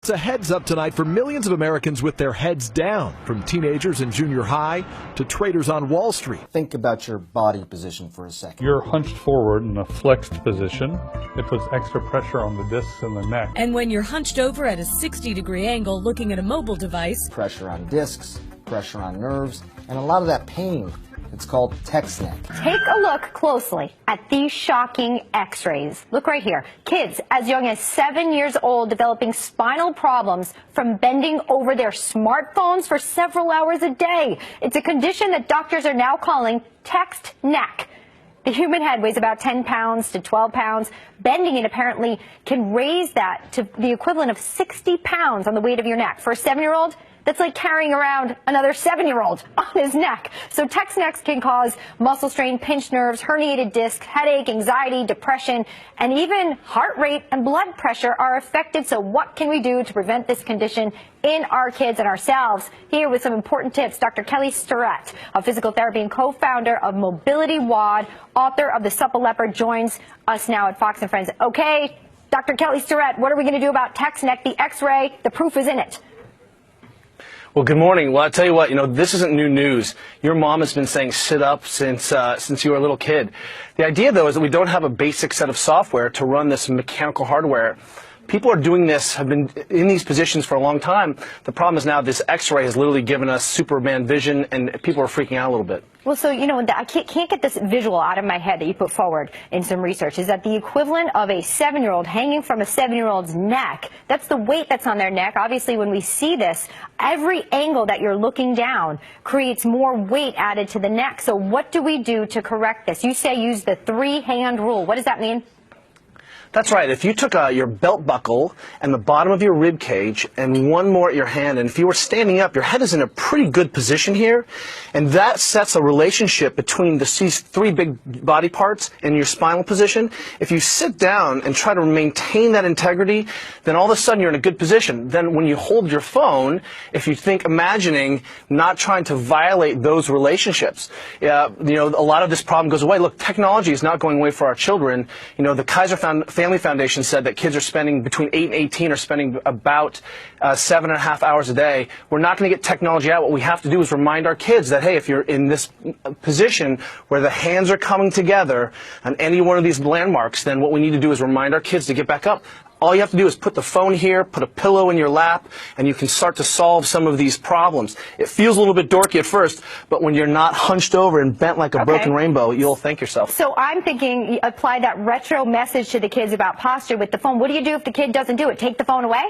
It's a heads up tonight for millions of Americans with their heads down, from teenagers in junior high to traders on Wall Street. Think about your body position for a second. You're hunched forward in a flexed position. It puts extra pressure on the discs in the neck. And when you're hunched over at a 60-degree angle looking at a mobile device, pressure on discs, pressure on nerves, and a lot of that pain. It's called text neck. Take a look closely at these shocking x-rays. Look right here. Kids as young as 7 years old developing spinal problems from bending over their smartphones for several hours a day. It's a condition that doctors are now calling text neck. The human head weighs about 10 pounds to 12 pounds. Bending it apparently can raise that to the equivalent of 60 pounds on the weight of your neck. For a 7-year-old, that's like carrying around another 7-year-old on his neck. So text necks can cause muscle strain, pinched nerves, herniated discs, headache, anxiety, depression, and even heart rate and blood pressure are affected. So what can we do to prevent this condition in our kids and ourselves? Here with some important tips, Dr. Kelly Starrett, a physical therapy and co-founder of Mobility WOD, author of The Supple Leopard, joins us now at Fox & Friends. Okay, Dr. Kelly Starrett, what are we going to do about text neck? The x-ray, the proof is in it. Well, good morning. Well, I'll tell you what, this isn't new news. Your mom has been saying sit up since you were a little kid. The idea, though, is that we don't have a basic set of software to run this mechanical hardware. People are doing this, have been in these positions for a long time. The problem is now this x-ray has literally given us Superman vision, and people are freaking out a little bit. Well, so, I can't get this visual out of my head that you put forward in some research. Is that the equivalent of a 7-year-old hanging from a 7-year-old's neck? That's the weight that's on their neck. Obviously, when we see this, every angle that you're looking down creates more weight added to the neck. So what do we do to correct this? You say use the 3-hand rule. What does that mean? That's right. If you took your belt buckle and the bottom of your rib cage and one more at your hand, and if you were standing up, your head is in a pretty good position here, and that sets a relationship between these 3 big body parts and your spinal position. If you sit down and try to maintain that integrity, then all of a sudden you're in a good position. Then when you hold your phone, if you think imagining not trying to violate those relationships, a lot of this problem goes away. Look, technology is not going away for our children. The Kaiser Family Foundation said that kids are spending between 8 and 18 are spending about 7.5 hours a day. We're not going to get technology out. What we have to do is remind our kids that, hey, if you're in this position where the hands are coming together on any one of these landmarks, then what we need to do is remind our kids to get back up. All you have to do is put the phone here, put a pillow in your lap, and you can start to solve some of these problems. It feels a little bit dorky at first, but when you're not hunched over and bent like a broken rainbow, you'll thank yourself. So I'm thinking apply that retro message to the kids about posture with the phone. What do you do if the kid doesn't do it? Take the phone away?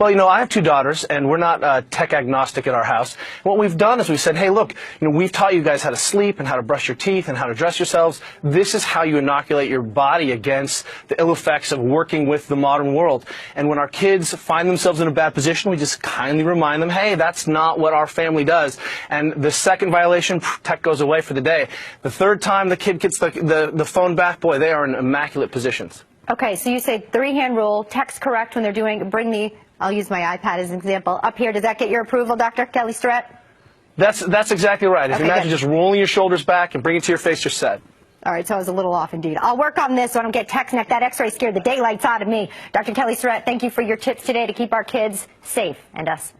Well, I have 2 daughters, and we're not tech agnostic at our house. What we've done is we said, hey, look, we've taught you guys how to sleep and how to brush your teeth and how to dress yourselves. This is how you inoculate your body against the ill effects of working with the modern world. And when our kids find themselves in a bad position, we just kindly remind them, hey, that's not what our family does. And the second violation, tech goes away for the day. The 3rd time the kid gets the phone back, boy, they are in immaculate positions. Okay, so you say 3-hand rule, text correct when they're doing, I'll use my iPad as an example. Up here, does that get your approval, Dr. Kelly Starrett? That's exactly right. If you imagine just rolling your shoulders back and bring it to your face, you're set. All right, so I was a little off indeed. I'll work on this so I don't get text neck. That x-ray scared the daylights out of me. Dr. Kelly Starrett, thank you for your tips today to keep our kids safe and us as